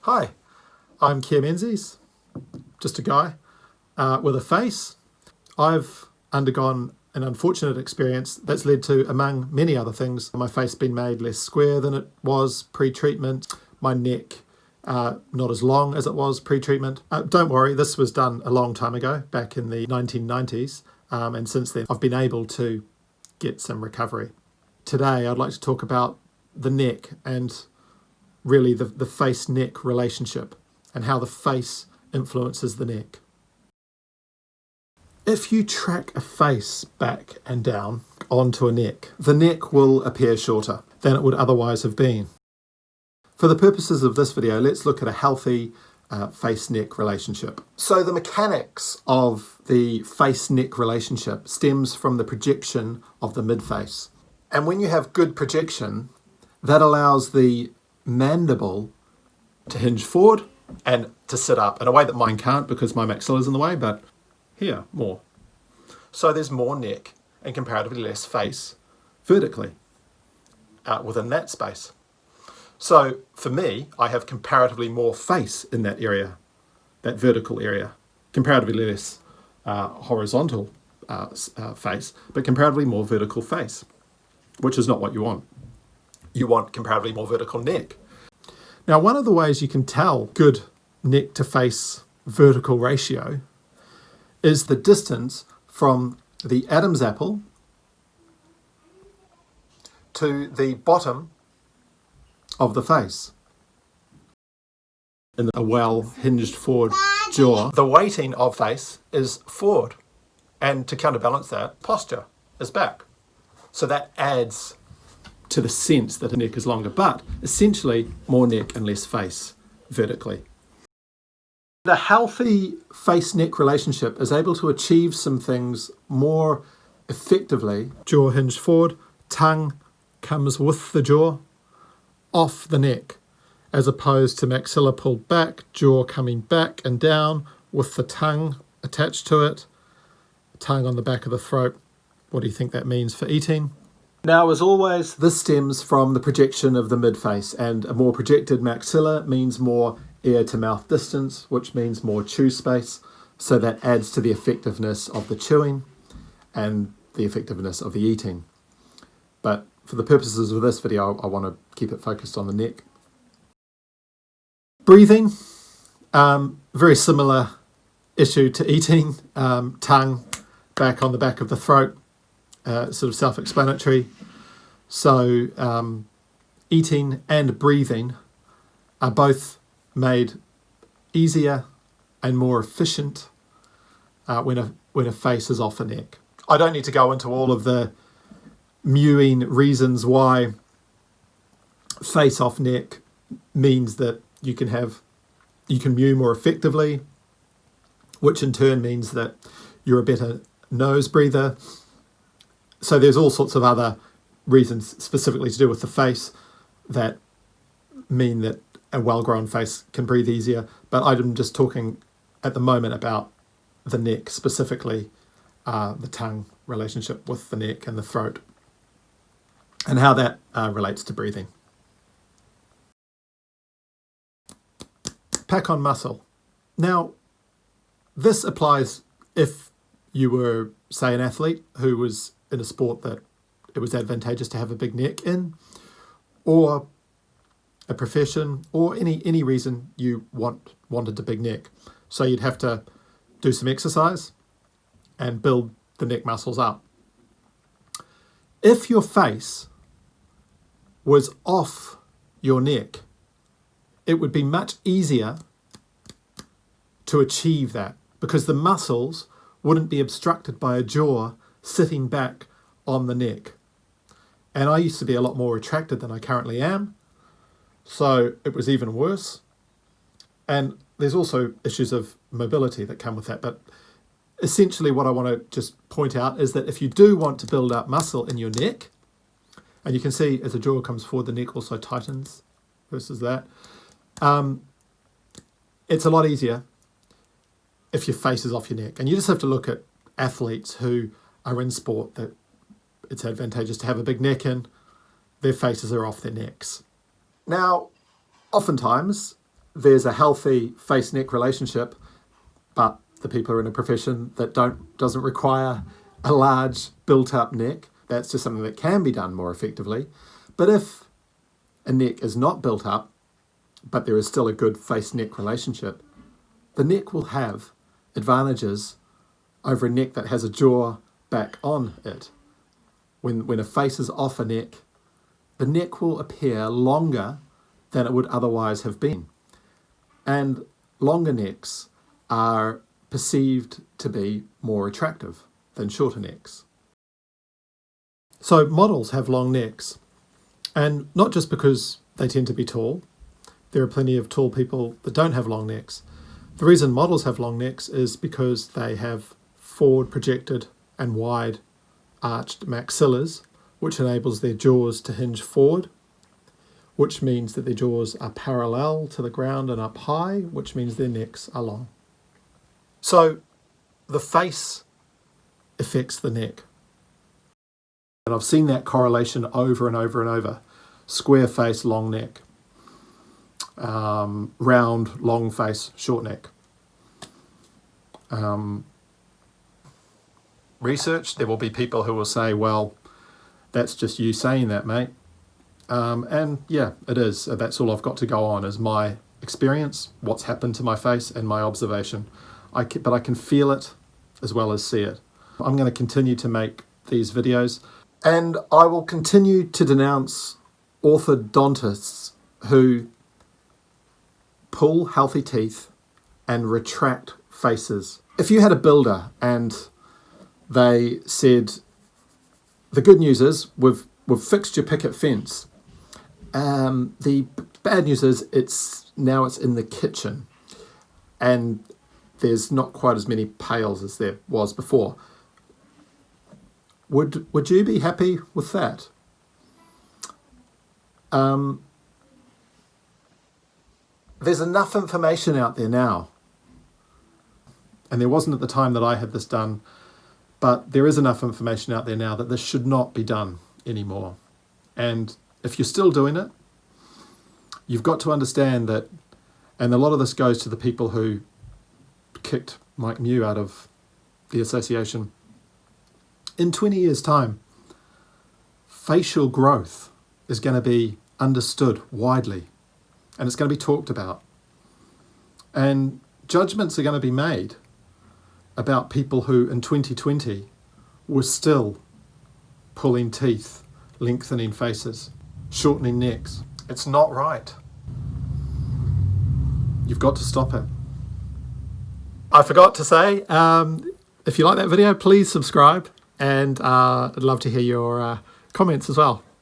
Hi, I'm Keir Menzies, just a guy with a face. I've undergone an unfortunate experience that's led to, among many other things, my face being made less square than it was pre-treatment, my neck not as long as it was pre-treatment. Don't worry, this was done a long time ago, back in the 1990s, and since then I've been able to get some recovery. Today I'd like to talk about the neck and really the face-neck relationship and how the face influences the neck. If you track a face back and down onto a neck, the neck will appear shorter than it would otherwise have been. For the purposes of this video, let's look at a healthy face-neck relationship. So the mechanics of the face-neck relationship stems from the projection of the midface. And when you have good projection, that allows the mandible to hinge forward and to sit up in a way that mine can't because my maxilla is in the way, but here, more. So there's more neck and comparatively less face vertically within that space. So for me, I have comparatively more face in that area, that vertical area, comparatively less horizontal face, but comparatively more vertical face, which is not what you want. You want comparatively more vertical neck. Now, one of the ways you can tell good neck to face vertical ratio is the distance from the Adam's apple to the bottom of the face. In a well-hinged forward jaw, the weighting of face is forward. And to counterbalance that, posture is back. So that adds to the sense that the neck is longer, but essentially more neck and less face vertically. The healthy face-neck relationship is able to achieve some things more effectively. Jaw hinged forward, tongue comes with the jaw, off the neck, as opposed to maxilla pulled back, jaw coming back and down with the tongue attached to it, tongue on the back of the throat. What do you think that means for eating? Now, as always, this stems from the projection of the midface, and a more projected maxilla means more ear to mouth distance, which means more chew space. So that adds to the effectiveness of the chewing and the effectiveness of the eating. But for the purposes of this video, I want to keep it focused on the neck. Breathing, very similar issue to eating. Tongue back on the back of the throat. Sort of self-explanatory. So eating and breathing are both made easier and more efficient when a face is off a neck. I don't need to go into all of the mewing reasons why face off neck means that you can mew more effectively, which in turn means that you're a better nose breather. So there's all sorts of other reasons specifically to do with the face that mean that a well-grown face can breathe easier. But I'm just talking at the moment about the neck, specifically the tongue relationship with the neck and the throat, and how that relates to breathing. Pack on muscle. Now, this applies if you were, say, an athlete who was in a sport that it was advantageous to have a big neck in, or a profession, or any reason you wanted a big neck. So you'd have to do some exercise and build the neck muscles up. If your face was off your neck, it would be much easier to achieve that because the muscles wouldn't be obstructed by a jaw sitting back on the neck. And I used to be a lot more retracted than I currently am, so it was even worse. And there's also issues of mobility that come with that. But essentially what I want to just point out is that if you do want to build up muscle in your neck, and you can see as the jaw comes forward, the neck also tightens versus that, it's a lot easier if your face is off your neck. And you just have to look at athletes who are in sport that it's advantageous to have a big neck in, their faces are off their necks. Now, oftentimes there's a healthy face-neck relationship, but the people are in a profession that doesn't require a large built-up neck. That's just something that can be done more effectively. But if a neck is not built up, but there is still a good face-neck relationship, the neck will have advantages over a neck that has a jaw back on it. When a face is off a neck, the neck will appear longer than it would otherwise have been. And longer necks are perceived to be more attractive than shorter necks. So models have long necks, and not just because they tend to be tall. There are plenty of tall people that don't have long necks. The reason models have long necks is because they have forward projected and wide arched maxillas, which enables their jaws to hinge forward, which means that their jaws are parallel to the ground and up high, which means their necks are long. So the face affects the neck. And I've seen that correlation over and over and over. Square face, long neck. Round, long face, short neck. Research, there will be people who will say, well, that's just you saying that, mate. And yeah, it is. That's all I've got to go on is my experience, what's happened to my face and my observation. But I can feel it as well as see it. I'm going to continue to make these videos, and I will continue to denounce orthodontists who pull healthy teeth and retract faces. If you had a builder and they said, the good news is we've fixed your picket fence. The bad news is it's in the kitchen and there's not quite as many pails as there was before. Would you be happy with that? There's enough information out there now, and there wasn't at the time that I had this done, but there is enough information out there now that this should not be done anymore. And if you're still doing it, you've got to understand that, and a lot of this goes to the people who kicked Mike Mew out of the association. In 20 years' time, facial growth is going to be understood widely, and it's going to be talked about. And judgments are going to be made about people who in 2020 were still pulling teeth, lengthening faces, shortening necks. It's not right. You've got to stop it. I forgot to say, if you like that video, please subscribe, and I'd love to hear your comments as well.